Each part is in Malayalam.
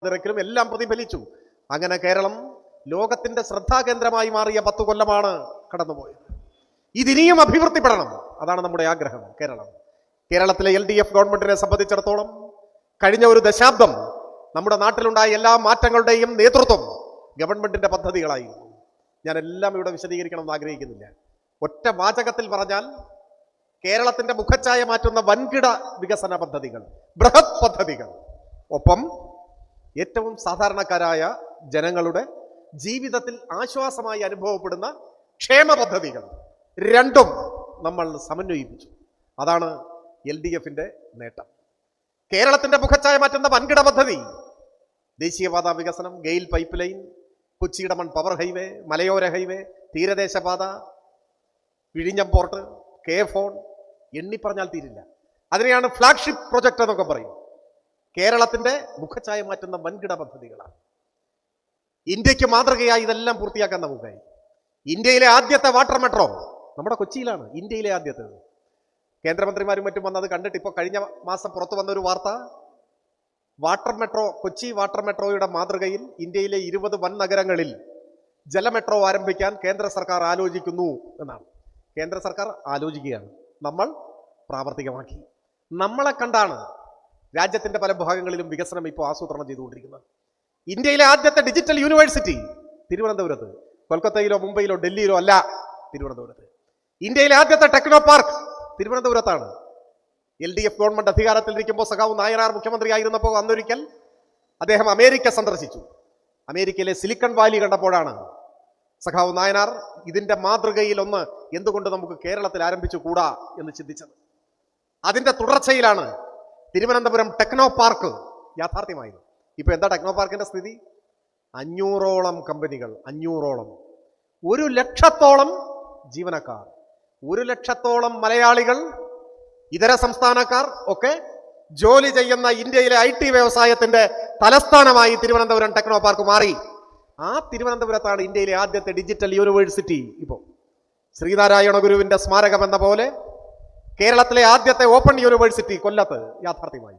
നിരക്കിലും എല്ലാം പ്രതിഫലിച്ചു. അങ്ങനെ കേരളം ലോകത്തിന്റെ ശ്രദ്ധാകേന്ദ്രമായി മാറിയ 10 കൊല്ലമാണ് കടന്നുപോയത്. ഇതിനിയും അഭിവൃദ്ധിപ്പെടണം, അതാണ് നമ്മുടെ ആഗ്രഹം. കേരളത്തിലെ LDF ഗവൺമെന്റിനെ സംബന്ധിച്ചിടത്തോളം കഴിഞ്ഞ ഒരു ദശാബ്ദം നമ്മുടെ നാട്ടിലുണ്ടായ എല്ലാ മാറ്റങ്ങളുടെയും നേതൃത്വം ഗവൺമെന്റിന്റെ പദ്ധതികളായി. ഞാൻ എല്ലാം ഇവിടെ വിശദീകരിക്കണമെന്ന് ആഗ്രഹിക്കുന്നില്ല. ഒറ്റ വാചകത്തിൽ പറഞ്ഞാൽ കേരളത്തിന്റെ മുഖച്ഛായ മാറ്റുന്ന വൻകിട വികസന പദ്ധതികൾ, ബൃഹത് പദ്ധതികൾ, ഒപ്പം ഏറ്റവും സാധാരണക്കാരായ ജനങ്ങളുടെ ജീവിതത്തിൽ ആശ്വാസമായി അനുഭവപ്പെടുന്ന ക്ഷേമ പദ്ധതികൾ രണ്ടും നമ്മൾ സമന്വയിപ്പിച്ചു. അതാണ് LDFന്റെ നേട്ടം. കേരളത്തിന്റെ മുഖച്ഛായ മാറ്റുന്ന വൻകിട പദ്ധതി, ദേശീയപാത വികസനം, ഗെയിൽ പൈപ്പ് ലൈൻ, കൊച്ചിയിടമൺ പവർ ഹൈവേ, മലയോര ഹൈവേ, തീരദേശപാത, വിഴിഞ്ഞം പോർട്ട്, ഫോൺ, എണ്ണിപ്പറഞ്ഞാൽ തീരില്ല. അതിനെയാണ് ഫ്ലാഗ്ഷിപ്പ് പ്രൊജക്ട് എന്നൊക്കെ പറയും. കേരളത്തിന്റെ മുഖച്ഛായ മാറ്റുന്ന വൻകിട പദ്ധതികളാണ്. ഇന്ത്യക്ക് മാതൃകയായി ഇതെല്ലാം പൂർത്തിയാക്കാൻ നമുക്കായി. ഇന്ത്യയിലെ ആദ്യത്തെ വാട്ടർ മെട്രോ നമ്മുടെ കൊച്ചിയിലാണ്. ഇന്ത്യയിലെ ആദ്യത്തേത്. കേന്ദ്രമന്ത്രിമാരും മറ്റും വന്നത് കണ്ടിട്ട് ഇപ്പോൾ കഴിഞ്ഞ മാസം പുറത്തു വന്നൊരു വാർത്ത, വാട്ടർ മെട്രോ, കൊച്ചി വാട്ടർ മെട്രോയുടെ മാതൃകയിൽ ഇന്ത്യയിലെ 20 വൻ നഗരങ്ങളിൽ ജലമെട്രോ ആരംഭിക്കാൻ കേന്ദ്ര സർക്കാർ ആലോചിക്കുന്നു എന്നാണ്. കേന്ദ്ര സർക്കാർ ആലോചിക്കുകയാണ്, നമ്മൾ പ്രാവർത്തികമാക്കി. നമ്മളെ കണ്ടാണ് രാജ്യത്തിന്റെ പല ഭാഗങ്ങളിലും വികസനം ഇപ്പോൾ ആസൂത്രണം ചെയ്തുകൊണ്ടിരിക്കുന്നത്. ഇന്ത്യയിലെ ആദ്യത്തെ ഡിജിറ്റൽ യൂണിവേഴ്സിറ്റി തിരുവനന്തപുരത്ത്, കൊൽക്കത്തയിലോ മുംബൈയിലോ ഡൽഹിയിലോ അല്ല, തിരുവനന്തപുരത്ത്. ഇന്ത്യയിലെ ആദ്യത്തെ ടെക്നോ പാർക്ക് തിരുവനന്തപുരത്താണ്. LDF ഗവൺമെന്റ് അധികാരത്തിലിരിക്കുമ്പോൾ സഖാവ് നായനാർ മുഖ്യമന്ത്രി ആയിരുന്നപ്പോൾ അന്നൊരിക്കൽ അദ്ദേഹം അമേരിക്ക സന്ദർശിച്ചു. അമേരിക്കയിലെ സിലിക്കൺ വാലി കണ്ടപ്പോഴാണ് സഖാവ് നായനാർ ഇതിന്റെ മാതൃകയിൽ ഒന്ന് എന്തുകൊണ്ട് നമുക്ക് കേരളത്തിൽ ആരംഭിച്ചു കൂടാ എന്ന് ചിന്തിച്ചത്. അതിന്റെ തുടർച്ചയിലാണ് തിരുവനന്തപുരം ടെക്നോ പാർക്ക് യാഥാർത്ഥ്യമായത്. ഇപ്പൊ എന്താ ടെക്നോ പാർക്കിന്റെ സ്ഥിതി? 500ഓളം കമ്പനികൾ, 500ഓളം, 1 ലക്ഷത്തോളം ജീവനക്കാർ, 1 ലക്ഷത്തോളം മലയാളികൾ, ഇതര സംസ്ഥാനക്കാർ ഒക്കെ ജോലി ചെയ്യുന്ന ഇന്ത്യയിലെ IT വ്യവസായത്തിന്റെ തലസ്ഥാനമായി തിരുവനന്തപുരം ടെക്നോ പാർക്ക് മാറി. ആ തിരുവനന്തപുരത്താണ് ഇന്ത്യയിലെ ആദ്യത്തെ ഡിജിറ്റൽ യൂണിവേഴ്സിറ്റി. ഇപ്പോൾ ശ്രീനാരായണ ഗുരുവിന്റെ സ്മാരകം എന്ന പോലെ കേരളത്തിലെ ആദ്യത്തെ ഓപ്പൺ യൂണിവേഴ്സിറ്റി കൊല്ലത്ത് യാഥാർത്ഥ്യമായി.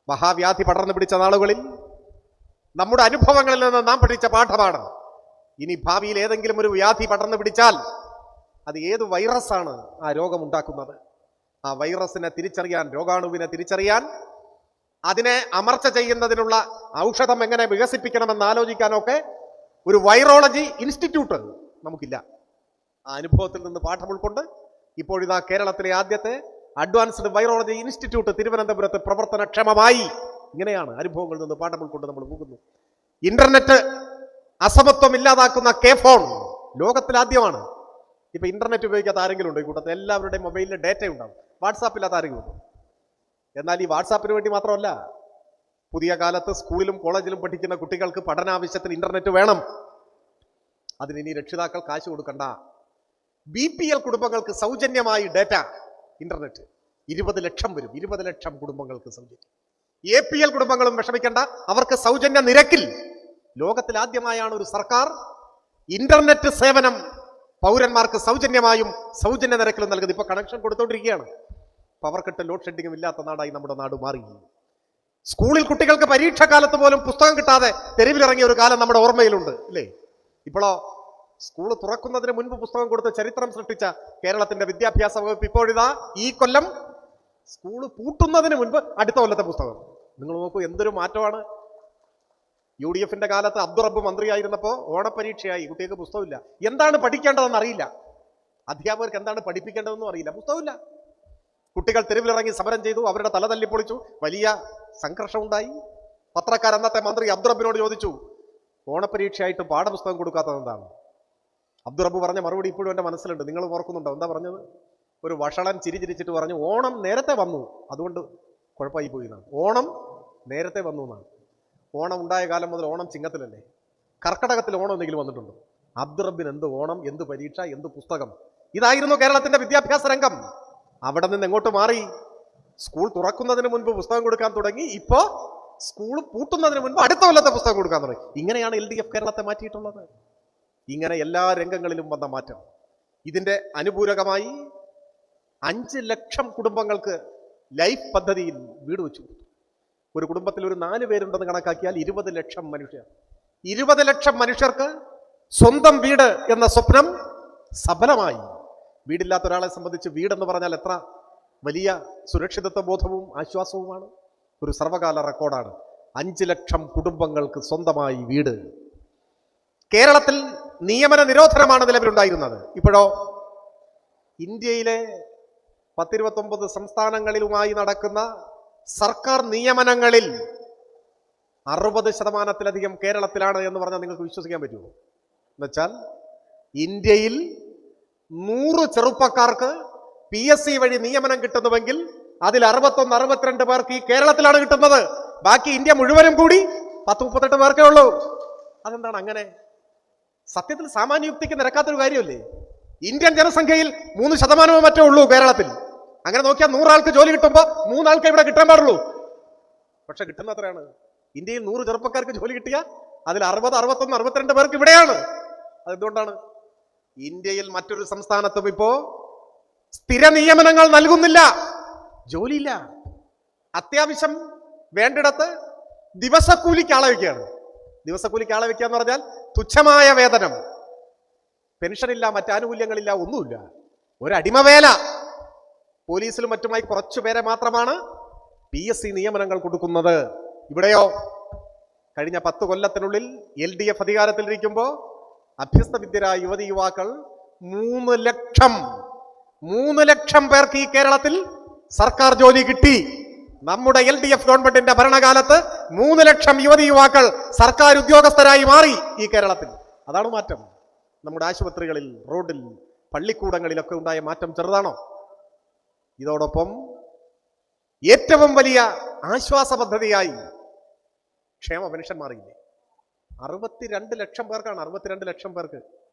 മഹാവ്യാധി പടർന്നു പിടിച്ച നാളുകളിൽ നമ്മുടെ അനുഭവങ്ങളിൽ നിന്ന് നാം പഠിച്ച പാഠമാണ്, ഇനി ഭാവിയിൽ ഏതെങ്കിലും ഒരു വ്യാധി പടർന്നു പിടിച്ചാൽ അത് ഏത് വൈറസാണ് ആ രോഗം ഉണ്ടാക്കുന്നത്, ആ വൈറസിനെ തിരിച്ചറിയാൻ, രോഗാണുവിനെ തിരിച്ചറിയാൻ, അതിനെ അമർച്ച ചെയ്യുന്നതിനുള്ള ഔഷധം എങ്ങനെ വികസിപ്പിക്കണമെന്ന് ആലോചിക്കാനൊക്കെ ഒരു വൈറോളജി ഇൻസ്റ്റിറ്റ്യൂട്ട് നമുക്കില്ല. ആ അനുഭവത്തിൽ നിന്ന് പാഠം ഉൾക്കൊണ്ട് ഇപ്പോഴിതാ കേരളത്തിലെ ആദ്യത്തെ അഡ്വാൻസ്ഡ് വൈറോളജി ഇൻസ്റ്റിറ്റ്യൂട്ട് തിരുവനന്തപുരത്ത് പ്രവർത്തനക്ഷമമായി. ഇങ്ങനെയാണ് അനുഭവങ്ങളിൽ നിന്ന് പാഠം ഉൾക്കൊണ്ട് നമ്മൾ പോകുന്നു. ഇന്റർനെറ്റ് അസമത്വം ഇല്ലാതാക്കുന്ന ഫോൺ ലോകത്തിലാദ്യമാണ്. ഇപ്പൊ ഇന്റർനെറ്റ് ഉപയോഗിക്കാത്ത ആരെങ്കിലും ഉണ്ടോ ഈ കൂട്ടത്തിൽ? എല്ലാവരുടെയും മൊബൈലിൽ ഡേറ്റ ഉണ്ടാവും. വാട്സാപ്പ് ഇല്ലാത്ത ആരെങ്കിലും ഉണ്ടോ? എന്നാൽ ഈ വാട്സാപ്പിന് വേണ്ടി മാത്രമല്ല, പുതിയ കാലത്ത് സ്കൂളിലും കോളേജിലും പഠിക്കുന്ന കുട്ടികൾക്ക് പഠനാവശ്യത്തിന് ഇന്റർനെറ്റ് വേണം. അതിനി രക്ഷിതാക്കൾ കാശ് കൊടുക്കണ്ട. BPL കുടുംബങ്ങൾക്ക് സൗജന്യമായി ഡേറ്റ, ഇന്റർനെറ്റ് 20 ലക്ഷം വരും. 20 ലക്ഷം കുടുംബങ്ങൾക്ക് സൗജന്യം. APL കുടുംബങ്ങളും വിഷമിക്കേണ്ട, അവർക്ക് സൗജന്യ നിരക്കിൽ. ലോകത്തിൽ ആദ്യമായാണ് ഒരു സർക്കാർ ഇന്റർനെറ്റ് സേവനം പൗരന്മാർക്ക് സൗജന്യമായും സൗജന്യ നിരക്കിലും നൽകുന്നത്. ഇപ്പൊ കണക്ഷൻ കൊടുത്തോണ്ടിരിക്കുകയാണ്. പവർ കട്ട്, ലോഡ് ഷെഡിങ്ങും ഇല്ലാത്ത നാടായി നമ്മുടെ നാട് മാറി. സ്കൂളിൽ കുട്ടികൾക്ക് പരീക്ഷാകാലത്ത് പോലും പുസ്തകം കിട്ടാതെ തെരുവിലിറങ്ങിയ ഒരു കാലം നമ്മുടെ ഓർമ്മയിലുണ്ട്, അല്ലേ? ഇപ്പോഴോ സ്കൂൾ തുറക്കുന്നതിന് മുൻപ് പുസ്തകം കൊടുത്ത് ചരിത്രം സൃഷ്ടിച്ച കേരളത്തിന്റെ വിദ്യാഭ്യാസ വകുപ്പ് ഇപ്പോഴിതാ ഈ കൊല്ലം സ്കൂൾ പൂട്ടുന്നതിന് മുൻപ് അടുത്ത കൊല്ലത്തെ പുസ്തകം. നിങ്ങൾ നോക്കൂ, എന്തൊരു മാറ്റമാണ്. UDFന്റെ കാലത്ത് അബ്ദുറബ്ബ് മന്ത്രിയായിരുന്നപ്പോൾ ഓണപരീക്ഷയായി, കുട്ടികൾക്ക് പുസ്തകമില്ല. എന്താണ് പഠിക്കേണ്ടതെന്ന് അറിയില്ല, അധ്യാപകർക്ക് എന്താണ് പഠിപ്പിക്കേണ്ടതെന്നും അറിയില്ല, പുസ്തകമില്ല. കുട്ടികൾ തെരുവിലിറങ്ങി സമരം ചെയ്തു, അവരുടെ തല തല്ലിപ്പൊളിച്ചു, വലിയ സംഘർഷം ഉണ്ടായി. പത്രക്കാർ അന്നത്തെ മന്ത്രി അബ്ദുറബ്ബിനോട് ചോദിച്ചു, ഓണപരീക്ഷയായിട്ട് പാഠപുസ്തകം കൊടുക്കാത്തത് എന്താണ്? അബ്ദുറബ്ബ് പറഞ്ഞ മറുപടി ഇപ്പോഴും എൻ്റെ മനസ്സിലുണ്ട്. നിങ്ങൾ ഓർക്കുന്നുണ്ടോ? എന്താ പറഞ്ഞത്? ഒരു വഷളൻ ചിരിച്ചിട്ട് പറഞ്ഞു, ഓണം നേരത്തെ വന്നു, അതുകൊണ്ട് കുഴപ്പമായി പോയി എന്നാണ്. ഓണം നേരത്തെ വന്നു എന്നാണ്. ഓണം ഉണ്ടായ കാലം മുതൽ ഓണം ചിങ്ങത്തിലല്ലേ? കർക്കടകത്തിൽ ഓണം എന്തെങ്കിലും വന്നിട്ടുണ്ടോ? അബ്ദുറബ്ബിന് എന്ത് ഓണം, എന്ത് പരീക്ഷ, എന്ത് പുസ്തകം? ഇതായിരുന്നു കേരളത്തിന്റെ വിദ്യാഭ്യാസ രംഗം. അവിടെ നിന്ന് എങ്ങോട്ട് മാറി? സ്കൂൾ തുറക്കുന്നതിന് മുൻപ് പുസ്തകം കൊടുക്കാൻ തുടങ്ങി. ഇപ്പോ സ്കൂൾ പൂട്ടുന്നതിന് മുൻപ് അടുത്ത കൊല്ലത്തെ പുസ്തകം കൊടുക്കാൻ തുടങ്ങി. ഇങ്ങനെയാണ് LDF കേരളത്തെ മാറ്റിയിട്ടുള്ളത്. ഇങ്ങനെ എല്ലാ രംഗങ്ങളിലും വന്ന മാറ്റം. ഇതിന്റെ അനുപൂരകമായി 5 ലക്ഷം കുടുംബങ്ങൾക്ക് ലൈഫ് പദ്ധതിയിൽ വീട് വെച്ചു കൊടുത്തു. ഒരു കുടുംബത്തിൽ ഒരു 4 പേരുണ്ടെന്ന് കണക്കാക്കിയാൽ 20 ലക്ഷം മനുഷ്യർ. 20 ലക്ഷം മനുഷ്യർക്ക് സ്വന്തം വീട് എന്ന സ്വപ്നം സഫലമായി. വീടില്ലാത്ത ഒരാളെ സംബന്ധിച്ച് വീടെന്ന് പറഞ്ഞാൽ എത്ര വലിയ സുരക്ഷിതത്വ ബോധവും ആശ്വാസവുമാണ്. ഒരു സർവകാല റെക്കോർഡാണ്. 5 ലക്ഷം കുടുംബങ്ങൾക്ക് സ്വന്തമായി വീട്. കേരളത്തിൽ നിയമന നിരോധനമാണ് നിലവിലുണ്ടായിരുന്നത്. ഇപ്പോഴോ ഇന്ത്യയിലെ 10-29 സംസ്ഥാനങ്ങളിലുമായി നടക്കുന്ന സർക്കാർ നിയമനങ്ങളിൽ 60% കേരളത്തിലാണ് എന്ന് പറഞ്ഞാൽ നിങ്ങൾക്ക് വിശ്വസിക്കാൻ പറ്റുമോ? എന്നുവെച്ചാൽ ഇന്ത്യയിൽ 100 ചെറുപ്പക്കാർക്ക് PSC വഴി നിയമനം കിട്ടുന്നുവെങ്കിൽ അതിൽ 61-62 പേർക്ക് ഈ കേരളത്തിലാണ് കിട്ടുന്നത്. ബാക്കി ഇന്ത്യ മുഴുവനും കൂടി 10-38 പേർക്കേ ഉള്ളൂ. അതെന്താണ് അങ്ങനെ? സത്യത്തിൽ സാമാന്യയുക്തിക്ക് നിരക്കാത്തൊരു കാര്യമല്ലേ? ഇന്ത്യൻ ജനസംഖ്യയിൽ 3% മറ്റേ ഉള്ളൂ കേരളത്തിൽ. അങ്ങനെ നോക്കിയാൽ 100 ആൾക്ക് ജോലി കിട്ടുമ്പോൾ 3 ആൾക്ക് ഇവിടെ കിട്ടാൻ പാടുള്ളൂ. പക്ഷെ കിട്ടുന്ന എത്രയാണ്? ഇന്ത്യയിൽ 100 ചെറുപ്പക്കാർക്ക് ജോലി കിട്ടിയാൽ അതിൽ 60, 61, 62 പേർക്ക് ഇവിടെയാണ്. അതെന്തുകൊണ്ടാണ്? ഇന്ത്യയിൽ മറ്റൊരു സംസ്ഥാനത്തും ഇപ്പോ സ്ഥിര നിയമനങ്ങൾ നൽകുന്നില്ല. ജോലിയില്ല. അത്യാവശ്യം വേണ്ടിടത്ത് ദിവസക്കൂലിക്ക് ആളെ വയ്ക്കുകയാണ്. ദിവസക്കൂലിക്ക് ആളെ വയ്ക്കുക എന്ന് പറഞ്ഞാൽ തുച്ഛമായ വേതനം, പെൻഷനില്ല, മറ്റാനുകൂല്യങ്ങളില്ല, ഒന്നുമില്ല. ഒരടിമവേല. പോലീസിലും മറ്റുമായി കുറച്ചു പേരെ മാത്രമാണ് PSC നിയമനങ്ങൾ കൊടുക്കുന്നത്. ഇവിടെയോ കഴിഞ്ഞ 10 കൊല്ലത്തിനുള്ളിൽ LDF അധികാരത്തിലിരിക്കുമ്പോൾ അഭ്യസ്ത വിദ്യരായ യുവതി യുവാക്കൾ 3 ലക്ഷം പേർക്ക് ഈ കേരളത്തിൽ സർക്കാർ ജോലി കിട്ടി. നമ്മുടെ LDF ഗവൺമെന്റിന്റെ ഭരണകാലത്ത് 3 ലക്ഷം യുവതി യുവാക്കൾ സർക്കാർ ഉദ്യോഗസ്ഥരായി മാറി ഈ കേരളത്തിൽ. അതാണ് മാറ്റം. നമ്മുടെ ആശുപത്രികളിൽ, റോഡിൽ, പള്ളിക്കൂടങ്ങളിലൊക്കെ ഉണ്ടായ മാറ്റം ചെറുതാണോ? ഇതോടൊപ്പം ഏറ്റവും വലിയ ആശ്വാസ പദ്ധതിയായി ക്ഷേമ പെൻഷൻ മാറിയില്ലേ? 62 ലക്ഷം പേർക്കാണ്. 62 ലക്ഷം പേർക്ക്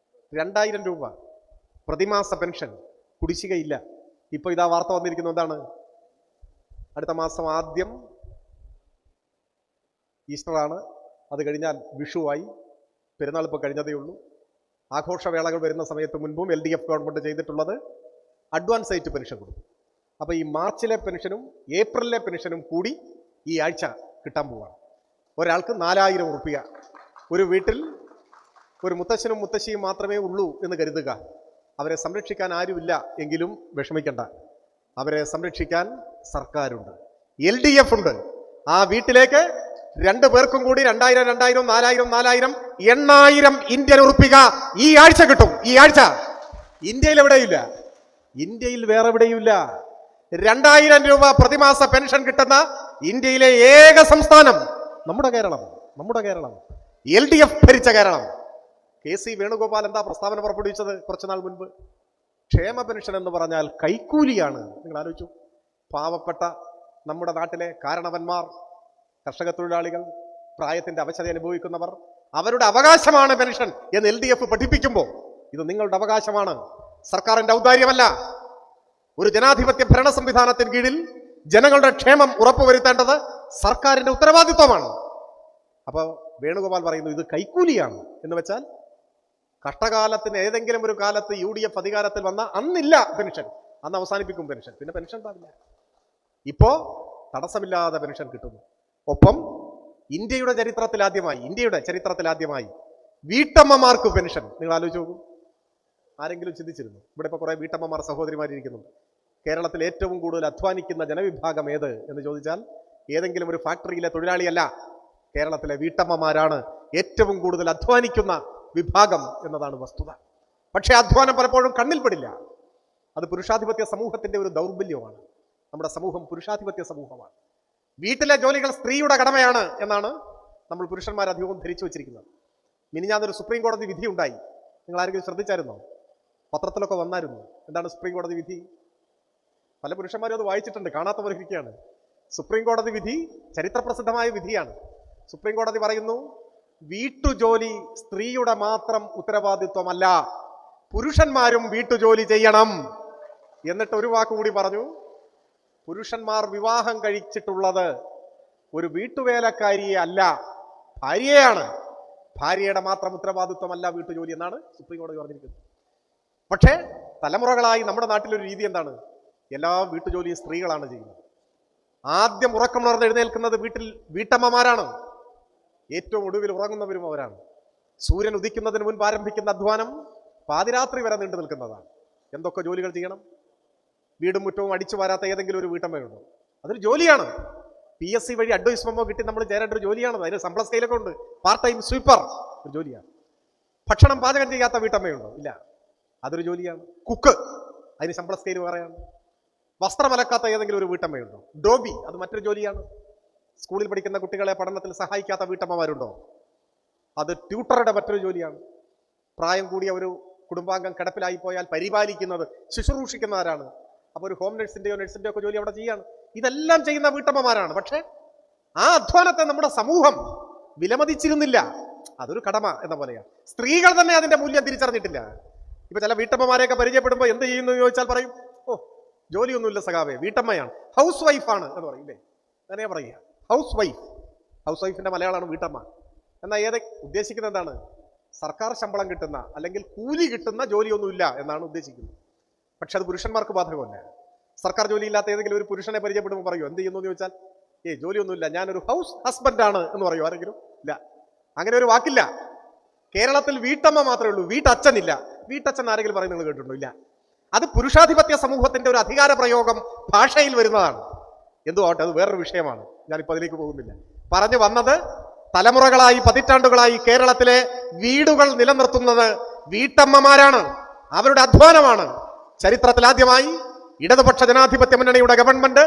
2000 രൂപ പ്രതിമാസ പെൻഷൻ. കുടിശ്ശികയില്ല. ഇപ്പൊ ഇതാ വാർത്ത വന്നിരിക്കുന്നത് എന്താണ്? അടുത്ത മാസം ആദ്യം ഈസ്റ്ററാണ്. അത് കഴിഞ്ഞാൽ വിഷുവായി. പെരുന്നാൾ ഇപ്പോൾ കഴിഞ്ഞതേ ഉള്ളൂ. ആഘോഷവേളകൾ വരുന്ന സമയത്ത് മുൻപും LDF ഗവൺമെന്റ് ചെയ്തിട്ടുള്ളത് അഡ്വാൻസ് ആയിട്ട് പെൻഷൻ കൊടുക്കും. അപ്പോൾ ഈ മാർച്ചിലെ പെൻഷനും ഏപ്രിലിലെ പെൻഷനും കൂടി ഈ ആഴ്ച കിട്ടാൻ പോവുകയാണ്. ഒരാൾക്ക് 4000 റുപ്യ. ഒരു വീട്ടിൽ ഒരു മുത്തശ്ശനും മുത്തശ്ശിയും മാത്രമേ ഉള്ളൂ എന്ന് കരുതുക. അവരെ സംരക്ഷിക്കാൻ ആരുമില്ല എങ്കിലും വിഷമിക്കണ്ട. അവരെ സംരക്ഷിക്കാൻ സർക്കാരുണ്ട്, LDF ഉണ്ട്. ആ വീട്ടിലേക്ക് 2 പേർക്കും കൂടി 2000, 4000, 8000 ഇന്ത്യൻ ഉറുപ്പിക ഈ ആഴ്ച കിട്ടും. ഈ ആഴ്ച ഇന്ത്യയിൽ എവിടെയില്ല. ഇന്ത്യയിൽ വേറെ എവിടെയുമില്ല. 2000 രൂപ പ്രതിമാസ പെൻഷൻ കിട്ടുന്ന ഇന്ത്യയിലെ ഏക സംസ്ഥാനം നമ്മുടെ കേരളം. LDF ഭരിച്ച കേരളം. KC വേണുഗോപാൽ എന്താ പ്രസ്താവന പുറപ്പെടുവിച്ചത് കുറച്ചുനാൾ മുൻപ്? ക്ഷേമ പെൻഷൻ എന്ന് പറഞ്ഞാൽ കൈക്കൂലിയാണ്. നിങ്ങൾ ആലോചിച്ചു. പാവപ്പെട്ട നമ്മുടെ നാട്ടിലെ കാരണവന്മാർ, കർഷക തൊഴിലാളികൾ, പ്രായത്തിന്റെ അവശത അനുഭവിക്കുന്നവർ, അവരുടെ അവകാശമാണ് പെൻഷൻ എന്ന് LDF പഠിപ്പിക്കുമ്പോൾ ഇത് നിങ്ങളുടെ അവകാശമാണ്, സർക്കാരിന്റെ ഔദാര്യമല്ല. ഒരു ജനാധിപത്യ ഭരണ സംവിധാനത്തിന് കീഴിൽ ജനങ്ങളുടെ ക്ഷേമം ഉറപ്പുവരുത്തേണ്ടത് സർക്കാരിന്റെ ഉത്തരവാദിത്വമാണ്. അപ്പോൾ വേണുഗോപാൽ പറയുന്നു ഇത് കൈക്കൂലിയാണ് എന്ന് വെച്ചാൽ കഷ്ടകാലത്തിന് ഏതെങ്കിലും ഒരു കാലത്ത് UDF അധികാരത്തിൽ വന്ന അന്നില്ല പെൻഷൻ, അന്ന് അവസാനിപ്പിക്കും പെൻഷൻ, പിന്നെ പെൻഷൻ പാടില്ല. ഇപ്പോ തടസ്സമില്ലാതെ പെൻഷൻ കിട്ടുന്നു. ഒപ്പം ഇന്ത്യയുടെ ചരിത്രത്തിലാദ്യമായി വീട്ടമ്മമാർക്ക് പെൻഷൻ. നിങ്ങൾ ആലോചിച്ച് നോക്കൂ. ആരെങ്കിലും ചിന്തിച്ചിരുന്നു? ഇവിടെ ഇപ്പോൾ കുറെ വീട്ടമ്മമാർ സഹോദരിമാരിയിരിക്കുന്നുണ്ട്. കേരളത്തിൽ ഏറ്റവും കൂടുതൽ അധ്വാനിക്കുന്ന ജനവിഭാഗം ഏത് എന്ന് ചോദിച്ചാൽ ഏതെങ്കിലും ഒരു ഫാക്ടറിയിലെ തൊഴിലാളിയല്ല, കേരളത്തിലെ വീട്ടമ്മമാരാണ് ഏറ്റവും കൂടുതൽ അധ്വാനിക്കുന്ന വിഭാഗം എന്നതാണ് വസ്തുത. പക്ഷേ അധ്വാനം പലപ്പോഴും കണ്ണിൽപ്പെടില്ല. അത് പുരുഷാധിപത്യ സമൂഹത്തിന്റെ ഒരു ദൗർബല്യമാണ്. നമ്മുടെ സമൂഹം പുരുഷാധിപത്യ സമൂഹമാണ്. വീട്ടിലെ ജോലികൾ സ്ത്രീയുടെ കടമയാണ് എന്നാണ് നമ്മൾ പുരുഷന്മാർ അധികവും ധരിച്ചു വെച്ചിരിക്കുന്നത്. മിനിഞ്ഞാന്നൊരു സുപ്രീം കോടതി വിധി ഉണ്ടായി. നിങ്ങൾ ആരെങ്കിലും ശ്രദ്ധിച്ചായിരുന്നോ? പത്രത്തിലൊക്കെ വന്നായിരുന്നു. എന്താണ് സുപ്രീം കോടതി വിധി? പല പുരുഷന്മാരും അത് വായിച്ചിട്ടുണ്ട്, കാണാത്തവരിക്കുകയാണ്. സുപ്രീം കോടതി വിധി ചരിത്രപ്രസിദ്ധമായ വിധിയാണ്. സുപ്രീം കോടതി പറയുന്നു, വീട്ടുജോലി സ്ത്രീയുടെ മാത്രം ഉത്തരവാദിത്വമല്ല, പുരുഷന്മാരും വീട്ടുജോലി ചെയ്യണം. എന്നിട്ട് ഒരു വാക്കുകൂടി പറഞ്ഞു, പുരുഷന്മാർ വിവാഹം കഴിച്ചിട്ടുള്ളത് ഒരു വീട്ടുവേലക്കാരിയെ അല്ല, ഭാര്യയാണ്. ഭാര്യയുടെ മാത്രം ഉത്തരവാദിത്വമല്ല വീട്ടുജോലി എന്നാണ് സുപ്രീം കോടതി പറഞ്ഞിരിക്കുന്നത്. പക്ഷേ തലമുറകളായി നമ്മുടെ നാട്ടിലൊരു രീതി എന്താണ്? എല്ലാ വീട്ടുജോലിയും സ്ത്രീകളാണ് ചെയ്യുന്നത്. ആദ്യം ഉറക്കമുണർന്ന് എഴുന്നേൽക്കുന്നത് വീട്ടമ്മമാരാണ്. ഏറ്റവും ഒടുവിൽ ഉറങ്ങുന്നവരും അവരാണ്. സൂര്യൻ ഉദിക്കുന്നതിന് മുൻപ് ആരംഭിക്കുന്ന അധ്വാനം പാതിരാത്രി വരെ നീണ്ടു നിൽക്കുന്നതാണ്. എന്തൊക്കെ ജോലികൾ ചെയ്യണം? വീടും മുറ്റവും അടിച്ചു വാരാത്ത ഏതെങ്കിലും ഒരു വീട്ടമ്മയുണ്ടോ? അതൊരു ജോലിയാണ്. PSC വഴി അഡ്വൈസ് മെമ്മോ കിട്ടി നമ്മൾ ചേരേണ്ട ഒരു ജോലിയാണ്. അതിന് ശമ്പള സ്കെയിലൊക്കെ ഉണ്ട്. പാർട്ട് ടൈം സ്വീപ്പർ ഒരു ജോലിയാണ്. ഭക്ഷണം പാചകം ചെയ്യാത്ത വീട്ടമ്മയുണ്ടോ? ഇല്ല, അതൊരു ജോലിയാണ്. കുക്ക്, അതിന് ശമ്പള സ്കെയിൽ വേറെയാണ്. വസ്ത്രമലക്കാത്ത ഏതെങ്കിലും ഒരു വീട്ടമ്മയുണ്ടോ? ഡോബി, അത് മറ്റൊരു ജോലിയാണ്. സ്കൂളിൽ പഠിക്കുന്ന കുട്ടികളെ പഠനത്തിൽ സഹായിക്കാത്ത വീട്ടമ്മമാരുണ്ടോ? അത് ട്യൂട്ടറുടെ മറ്റൊരു ജോലിയാണ്. പ്രായം കൂടിയ ഒരു കുടുംബാംഗം കിടപ്പിലായി പോയാൽ പരിപാലിക്കുന്നത്, ശുശ്രൂഷിക്കുന്ന ആരാണ്? അപ്പോൾ ഒരു ഹോം നഴ്സിന്റെയോ ഒക്കെ ജോലി അവിടെ ചെയ്യാണ്. ഇതെല്ലാം ചെയ്യുന്ന വീട്ടമ്മമാരാണ്. പക്ഷെ ആ അധ്വാനത്തെ നമ്മുടെ സമൂഹം വിലമതിച്ചിരുന്നില്ല. അതൊരു കടമ എന്ന പോലെയാണ്. സ്ത്രീകൾ തന്നെ അതിന്റെ മൂല്യം തിരിച്ചറിഞ്ഞിട്ടില്ല. ഇപ്പൊ ചില വീട്ടമ്മമാരെയൊക്കെ പരിചയപ്പെടുമ്പോൾ എന്ത് ചെയ്യുന്നു എന്ന് ചോദിച്ചാൽ പറയും, ഓ ജോലിയൊന്നുമില്ല സഖാവേ, വീട്ടമ്മയാണ്, ഹൗസ് വൈഫാണ് എന്ന് പറയും. ഇല്ലേ, അങ്ങനെയാ പറയുക. ഹൗസ് വൈഫിന്റെ മലയാളമാണ് വീട്ടമ്മ. എന്നാൽ ഉദ്ദേശിക്കുന്നത് എന്താണ്? സർക്കാർ ശമ്പളം കിട്ടുന്ന അല്ലെങ്കിൽ കൂലി കിട്ടുന്ന ജോലിയൊന്നുമില്ല എന്നാണ് ഉദ്ദേശിക്കുന്നത്. പക്ഷെ അത് പുരുഷന്മാർക്ക് ബാധകമല്ല. സർക്കാർ ജോലി ഇല്ലാത്ത ഏതെങ്കിലും ഒരു പുരുഷനെ പരിചയപ്പെടുമ്പോൾ പറയൂ, എന്ത് ചെയ്യുന്നു എന്ന് ചോദിച്ചാൽ, ജോലിയൊന്നുമില്ല, ഞാനൊരു ഹൗസ് ഹസ്ബൻഡാണ് എന്ന് പറയൂ ആരെങ്കിലും? ഇല്ല, അങ്ങനെ ഒരു വാക്കില്ല. കേരളത്തിൽ വീട്ടമ്മ മാത്രമേ ഉള്ളൂ, വീട്ടച്ഛനില്ല. വീട്ടച്ഛൻ ആരെങ്കിലും പറയുന്നത് നിങ്ങൾ കേട്ടിട്ടുണ്ടോ? ഇല്ല. അത് പുരുഷാധിപത്യ സമൂഹത്തിന്റെ ഒരു അധികാര പ്രയോഗം ഭാഷയിൽ വരുന്നതാണ്. എന്തോ ആവട്ടെ, അത് വേറൊരു വിഷയമാണ്. ഞാനിപ്പോൾ അതിലേക്ക് പോകുന്നില്ല. പറഞ്ഞു വന്നത്, തലമുറകളായി പതിറ്റാണ്ടുകളായി കേരളത്തിലെ വീടുകൾ നിലനിർത്തുന്നത് വീട്ടമ്മമാരാണ്. അവരുടെ അധ്വാനമാണ്. ചരിത്രത്തിൽ ആദ്യമായി ഇടതുപക്ഷ ജനാധിപത്യ മുന്നണിയുടെ ഗവൺമെന്റ്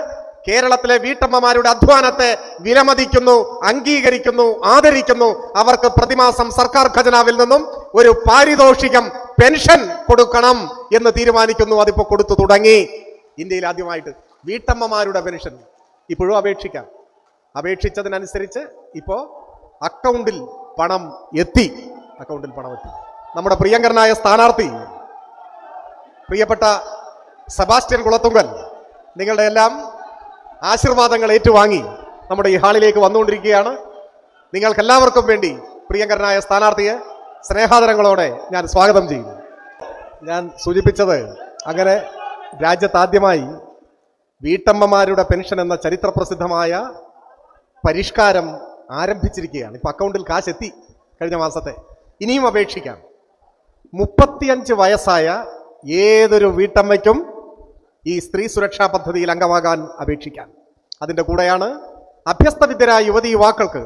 കേരളത്തിലെ വീട്ടമ്മമാരുടെ അധ്വാനത്തെ വിലമതിക്കുന്നു, അംഗീകരിക്കുന്നു, ആദരിക്കുന്നു. അവർക്ക് പ്രതിമാസം സർക്കാർ ഖജനാവിൽ നിന്നും ഒരു പാരിതോഷികം, പെൻഷൻ കൊടുക്കണം എന്ന് തീരുമാനിക്കുന്നു. അതിപ്പോ കൊടുത്തു തുടങ്ങി. ഇന്ത്യയിൽ ആദ്യമായിട്ട് വീട്ടമ്മമാരുടെ പെൻഷൻ ഇപ്പോഴും അപേക്ഷിക്കാം. അപേക്ഷിച്ചതിനനുസരിച്ച് ഇപ്പോ അക്കൗണ്ടിൽ പണം എത്തി. നമ്മുടെ പ്രിയങ്കരനായ സ്ഥാനാർത്ഥി പ്രിയപ്പെട്ട സെബാസ്റ്റ്യൻ കുളത്തുങ്കൽ നിങ്ങളുടെ എല്ലാം ആശീർവാദങ്ങൾ ഏറ്റുവാങ്ങി നമ്മുടെ ഈ ഹാളിലേക്ക് വന്നുകൊണ്ടിരിക്കുകയാണ്. നിങ്ങൾക്കെല്ലാവർക്കും വേണ്ടി പ്രിയങ്കരനായ സ്ഥാനാർത്ഥിയെ സ്നേഹാദരങ്ങളോടെ ഞാൻ സ്വാഗതം ചെയ്യുന്നു. ഞാൻ സൂചിപ്പിച്ചത്, അങ്ങനെ രാജ്യത്താദ്യമായി വീട്ടമ്മമാരുടെ പെൻഷൻ എന്ന ചരിത്രപ്രസിദ്ധമായ പരിഷ്കാരം ആരംഭിച്ചിരിക്കുകയാണ്. ഇപ്പൊ അക്കൗണ്ടിൽ കാശ് എത്തി. കഴിഞ്ഞ മാസത്തെ ഇനിയും അപേക്ഷിക്കാം. 35 വയസ്സായ ഏതൊരു വീട്ടമ്മയ്ക്കും ഈ സ്ത്രീ സുരക്ഷാ പദ്ധതിയിൽ അംഗമാകാൻ അപേക്ഷിക്കാം. അതിന്റെ കൂടെയാണ് അഭ്യസ്തവിദ്യരായ യുവതി യുവാക്കൾക്ക്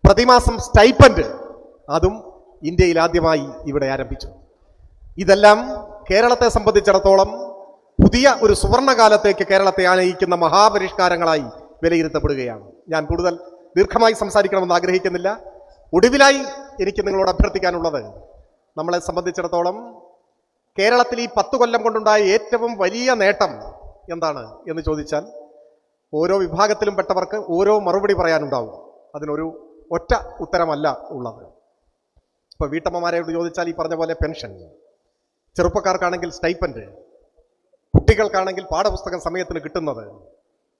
പ്രതിമാസം സ്റ്റൈപ്പൻഡ്, അതും ഇന്ത്യയിൽ ആദ്യമായി ഇവിടെ ആരംഭിച്ചു. ഇതെല്ലാം കേരളത്തെ സംബന്ധിച്ചിടത്തോളം പുതിയ ഒരു സുവർണകാലത്തേക്ക് കേരളത്തെ ആനയിക്കുന്ന മഹാപരിഷ്കാരങ്ങളായി വിലയിരുത്തപ്പെടുകയാണ്. ഞാൻ കൂടുതൽ ദീർഘമായി സംസാരിക്കണമെന്ന് ആഗ്രഹിക്കുന്നില്ല. ഒടുവിലായി എനിക്ക് നിങ്ങളോട് അഭ്യർത്ഥിക്കാനുള്ളത്, നമ്മളെ സംബന്ധിച്ചിടത്തോളം കേരളത്തിൽ ഈ 10 കൊല്ലം കൊണ്ടുണ്ടായ ഏറ്റവും വലിയ നേട്ടം എന്താണ് എന്ന് ചോദിച്ചാൽ, ഓരോ വിഭാഗത്തിലും പെട്ടവർക്ക് ഓരോ മറുപടി പറയാനുണ്ടാവും. അതിനൊരു ഒറ്റ ഉത്തരമല്ല ഉള്ളത്. ഇപ്പൊ വീട്ടമ്മമാരോട് ചോദിച്ചാൽ ഈ പറഞ്ഞ പോലെ പെൻഷൻ, ചെറുപ്പക്കാർക്കാണെങ്കിൽ സ്റ്റൈപ്പൻഡ്, കുട്ടികൾക്കാണെങ്കിൽ പാഠപുസ്തകം സമയത്തിന് കിട്ടുന്നത്,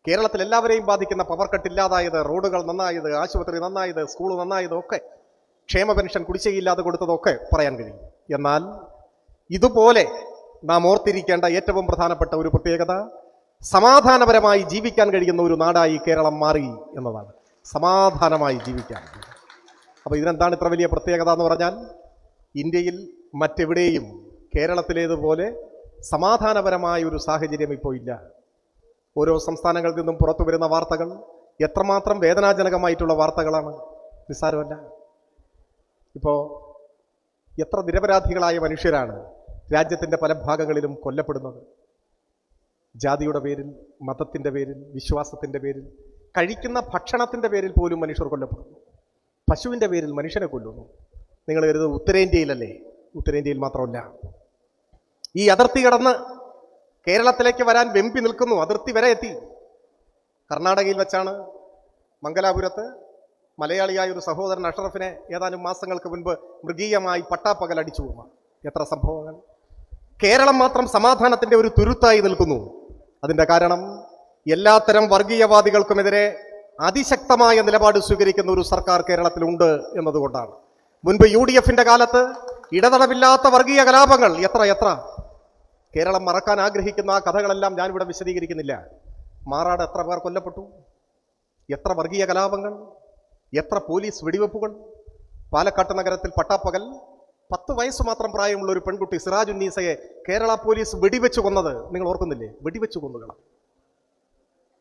കേരളത്തിൽ എല്ലാവരെയും ബാധിക്കുന്ന പവർ കട്ട് ഇല്ലാതായത്, റോഡുകൾ നന്നായത്, ആശുപത്രി നന്നായത്, സ്കൂൾ നന്നായത് ഒക്കെ, ക്ഷേമ പെൻഷൻ കുടിശ്ശികയില്ലാതെ കൊടുത്തതൊക്കെ പറയാൻ കഴിയും. എന്നാൽ ഇതുപോലെ നാം ഓർത്തിരിക്കേണ്ട ഏറ്റവും പ്രധാനപ്പെട്ട ഒരു പ്രത്യേകത, സമാധാനപരമായി ജീവിക്കാൻ കഴിയുന്ന ഒരു നാടായി കേരളം മാറി എന്നതാണ്. സമാധാനമായി ജീവിക്കാൻ. അപ്പൊ ഇതിനെന്താണ് ഇത്ര വലിയ പ്രത്യേകത എന്ന് പറഞ്ഞാൽ, ഇന്ത്യയിൽ മറ്റെവിടെയും കേരളത്തിലേതുപോലെ സമാധാനപരമായ ഒരു സാഹചര്യം ഇപ്പോൾ ഇല്ല. ഓരോ സംസ്ഥാനങ്ങളിൽ നിന്നും പുറത്തു വരുന്ന വാർത്തകൾ എത്രമാത്രം വേദനാജനകമായിട്ടുള്ള വാർത്തകളാണ്, നിസ്സാരമല്ല. ഇപ്പോ എത്ര നിരപരാധികളായ മനുഷ്യരാണ് രാജ്യത്തിന്റെ പല ഭാഗങ്ങളിലും കൊല്ലപ്പെടുന്നത്. ജാതിയുടെ പേരിൽ, മതത്തിന്റെ പേരിൽ, വിശ്വാസത്തിന്റെ പേരിൽ, കഴിക്കുന്ന ഭക്ഷണത്തിന്റെ പേരിൽ പോലും മനുഷ്യർ കൊല്ലപ്പെടുന്നു. പശുവിന്റെ പേരിൽ മനുഷ്യനെ കൊല്ലുന്നു. നിങ്ങൾ കരുതുന്നത് ഉത്തരേന്ത്യയിലല്ലേ? ഉത്തരേന്ത്യയിൽ മാത്രമല്ല, ഈ അതിർത്തി കടന്ന് കേരളത്തിലേക്ക് വരാൻ വെമ്പി നിൽക്കുന്നു. അതിർത്തി വരെ എത്തി. കർണാടകയിൽ വെച്ചാണ് മംഗലാപുരത്ത് മലയാളിയായ ഒരു സഹോദരൻ അഷ്റഫിനെ ഏതാനും മാസങ്ങൾക്ക് മുൻപ് മൃഗീയമായി പട്ടാപ്പകൽ അടിച്ചു പോകുക. എത്ര സംഭവങ്ങൾ! കേരളം മാത്രം സമാധാനത്തിന്റെ ഒരു തുരുത്തായി നിൽക്കുന്നു. അതിന്റെ കാരണം എല്ലാത്തരം വർഗീയവാദികൾക്കുമെതിരെ അതിശക്തമായ നിലപാട് സ്വീകരിക്കുന്ന ഒരു സർക്കാർ കേരളത്തിലുണ്ട് എന്നതുകൊണ്ടാണ്. മുൻപ് UDFന്റെ കാലത്ത് ഇടതടവില്ലാത്ത വർഗീയ കലാപങ്ങൾ എത്ര കേരളം മറക്കാൻ ആഗ്രഹിക്കുന്ന ആ കഥകളെല്ലാം ഞാനിവിടെ വിശദീകരിക്കുന്നില്ല. മാറാട് എത്ര പേർ കൊല്ലപ്പെട്ടു, എത്ര വർഗീയ കലാപങ്ങൾ, എത്ര പോലീസ് വെടിവെപ്പുകൾ. പാലക്കാട്ട് നഗരത്തിൽ പട്ടാപ്പകൽ 10 വയസ്സ് മാത്രം പ്രായമുള്ള ഒരു പെൺകുട്ടി സിറാജുന്നീസയെ കേരള പോലീസ് വെടിവെച്ചു കൊന്നത് നിങ്ങൾ ഓർക്കുന്നില്ലേ? വെടിവെച്ചു കൊന്നുകളാം.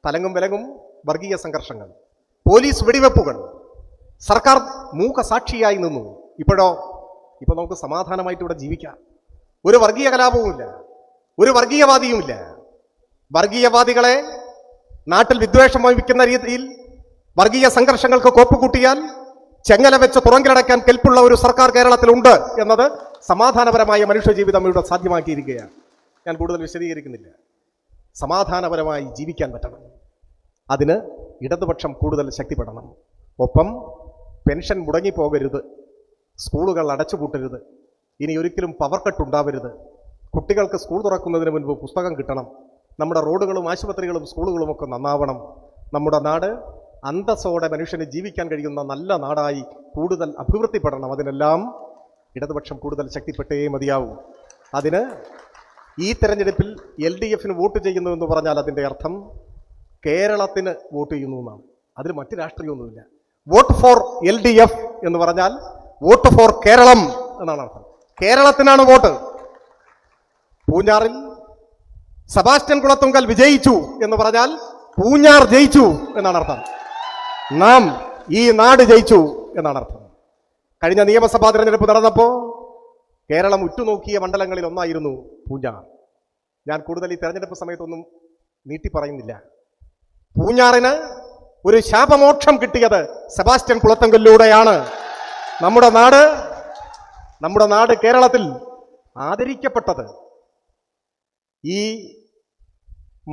തലങ്ങും വിലങ്ങും വർഗീയ സംഘർഷങ്ങൾ, പോലീസ് വെടിവെപ്പുകൾ, സർക്കാർ മൂകസാക്ഷിയായി നിന്നു. ഇപ്പൊ നമുക്ക് സമാധാനമായിട്ട് ഇവിടെ ജീവിക്കാം. ഒരു വർഗീയ കലാപവുമില്ല, ഒരു വർഗീയവാദിയുമില്ല. വർഗീയവാദികളെ നാട്ടിൽ വിദ്വേഷം വഹിക്കുന്ന രീതിയിൽ വർഗീയ സംഘർഷങ്ങൾക്ക് കോപ്പുകൂട്ടിയാൽ ചെങ്ങല വെച്ച് തുറങ്കിലടയ്ക്കാൻ കെൽപ്പുള്ള ഒരു സർക്കാർ കേരളത്തിലുണ്ട് എന്നത് സമാധാനപരമായ മനുഷ്യജീവിതം ഇവിടെ സാധ്യമാക്കിയിരിക്കുകയാണ്. ഞാൻ കൂടുതൽ വിശദീകരിക്കുന്നില്ല. സമാധാനപരമായി ജീവിക്കാൻ പറ്റണം. അതിന് ഇടതുപക്ഷം കൂടുതൽ ശക്തിപ്പെടണം. ഒപ്പം പെൻഷൻ മുടങ്ങിപ്പോകരുത്, സ്കൂളുകൾ അടച്ചുപൂട്ടരുത്, ഇനി ഒരിക്കലും പവർ കട്ട് ഉണ്ടാവരുത്. കുട്ടികൾക്ക് സ്കൂൾ തുറക്കുന്നതിന് മുൻപ് പുസ്തകം കിട്ടണം. നമ്മുടെ റോഡുകളും ആശുപത്രികളും സ്കൂളുകളും ഒക്കെ നന്നാവണം. നമ്മുടെ നാട് അന്തസ്സോടെ മനുഷ്യന് ജീവിക്കാൻ കഴിയുന്ന നല്ല നാടായി കൂടുതൽ അഭിവൃദ്ധിപ്പെടണം. അതിനെല്ലാം ഇടതുപക്ഷം കൂടുതൽ ശക്തിപ്പെട്ടേ മതിയാവൂ. അതിന് ഈ തെരഞ്ഞെടുപ്പിൽ LDF വോട്ട് ചെയ്യുന്നു എന്ന് പറഞ്ഞാൽ അതിൻ്റെ അർത്ഥം കേരളത്തിന് വോട്ട് ചെയ്യുന്നു എന്നാണ്. അതിന് മറ്റ് രാഷ്ട്രീയമൊന്നുമില്ല. വോട്ട് ഫോർ LDF എന്ന് പറഞ്ഞാൽ വോട്ട് ഫോർ കേരളം എന്നാണ് അർത്ഥം. കേരളത്തിനാണ് വോട്ട്. പൂഞ്ഞാറിൽ സെബാസ്റ്റ്യൻ കുളത്തുങ്കൽ വിജയിച്ചു എന്ന് പറഞ്ഞാൽ പൂഞ്ഞാർ ജയിച്ചു എന്നാണ് അർത്ഥം. നാം ഈ നാട് ജയിച്ചു എന്നാണ് അർത്ഥം. കഴിഞ്ഞ നിയമസഭാ തിരഞ്ഞെടുപ്പ് നടന്നപ്പോൾ കേരളം ഉറ്റുനോക്കിയ മണ്ഡലങ്ങളിൽ ഒന്നായിരുന്നു പൂഞ്ഞാർ. ഞാൻ കൂടുതൽ ഈ തെരഞ്ഞെടുപ്പ് സമയത്തൊന്നും നീട്ടി പറയുന്നില്ല. പൂഞ്ഞാറിന് ഒരു ശാപമോക്ഷം കിട്ടിയത് സെബാസ്റ്റ്യൻ കുളത്തുങ്കലിലൂടെയാണ്. നമ്മുടെ നാട് കേരളത്തിൽ ആദരിക്കപ്പെട്ടത് ഈ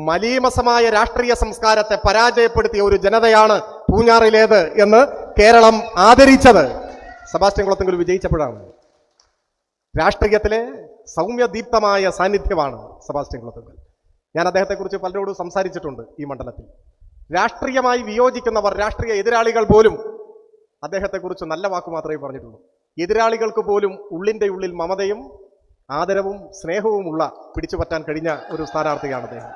മലീമസമായ രാഷ്ട്രീയ സംസ്കാരത്തെ പരാജയപ്പെടുത്തിയ ഒരു ജനതയാണ് പൂഞ്ഞാറിലേത് എന്ന് കേരളം ആദരിച്ചത് സെബാസ്റ്റ്യൻ കുളത്തുങ്കൽ വിജയിച്ചപ്പോഴാണ്. രാഷ്ട്രീയത്തിലെ സൗമ്യദീപ്തമായ സാന്നിധ്യമാണ് സെബാസ്റ്റ്യൻ കുളത്തുങ്കൽ. ഞാൻ അദ്ദേഹത്തെക്കുറിച്ച് പലരോടും സംസാരിച്ചിട്ടുണ്ട്. ഈ മണ്ഡലത്തിൽ രാഷ്ട്രീയമായി വിയോജിക്കുന്നവർ, രാഷ്ട്രീയ എതിരാളികൾ പോലും അദ്ദേഹത്തെക്കുറിച്ച് നല്ല വാക്ക് മാത്രമേ പറഞ്ഞിട്ടുള്ളൂ. എതിരാളികൾക്ക് പോലും ഉള്ളിൻ്റെ ഉള്ളിൽ മമതയും ആദരവും സ്നേഹവുമുള്ള പിടിച്ചുപറ്റാൻ കഴിഞ്ഞ ഒരു സ്ഥാനാർത്ഥിയാണ് അദ്ദേഹം.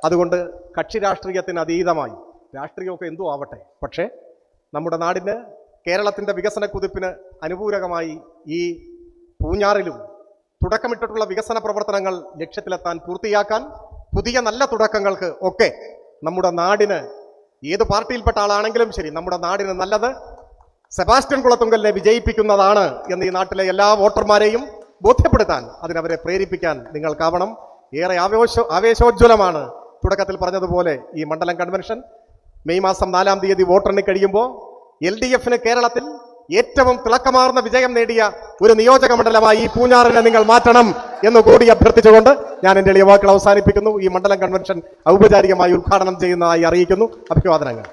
അതുകൊണ്ട് കക്ഷി രാഷ്ട്രീയത്തിന് അതീതമായി, രാഷ്ട്രീയമൊക്കെ എന്തോ ആവട്ടെ, പക്ഷേ നമ്മുടെ നാടിന് കേരളത്തിൻ്റെ വികസന കുതിപ്പിന് അനുപൂരകമായി ഈ പൂഞ്ഞാറിലും തുടക്കമിട്ടിട്ടുള്ള വികസന പ്രവർത്തനങ്ങൾ ലക്ഷ്യത്തിലെത്താൻ, പൂർത്തിയാക്കാൻ, പുതിയ നല്ല തുടക്കങ്ങൾക്ക് ഒക്കെ നമ്മുടെ നാടിന്, ഏത് പാർട്ടിയിൽപ്പെട്ട ആളാണെങ്കിലും ശരി, നമ്മുടെ നാടിന് നല്ലത് സെബാസ്റ്റ്യൻ കുളത്തുങ്കലിനെ വിജയിപ്പിക്കുന്നതാണ് എന്ന് ഈ നാട്ടിലെ എല്ലാ വോട്ടർമാരെയും ബോധ്യപ്പെടുത്താൻ, അതിനവരെ പ്രേരിപ്പിക്കാൻ നിങ്ങൾക്കാവണം. ഏറെ ആവേശോജ്വലമാണ് തുടക്കത്തിൽ പറഞ്ഞതുപോലെ ഈ മണ്ഡലം കൺവെൻഷൻ. മെയ് മാസം 4-ാം തീയതി വോട്ടെണ്ണി കഴിയുമ്പോൾ LDF കേരളത്തിൽ ഏറ്റവും തിളക്കമാർന്ന വിജയം നേടിയ ഒരു നിയോജക മണ്ഡലമായി ഈ പൂഞ്ഞാറിനെ നിങ്ങൾ മാറ്റണം എന്ന് കൂടി അഭ്യർത്ഥിച്ചുകൊണ്ട് ഞാൻ എൻ്റെ എളിയ വാക്കുകൾ അവസാനിപ്പിക്കുന്നു. ഈ മണ്ഡലം കൺവെൻഷൻ ഔപചാരികമായി ഉദ്ഘാടനം ചെയ്യുന്നതായി അറിയിക്കുന്നു. അഭിവാദനങ്ങൾ.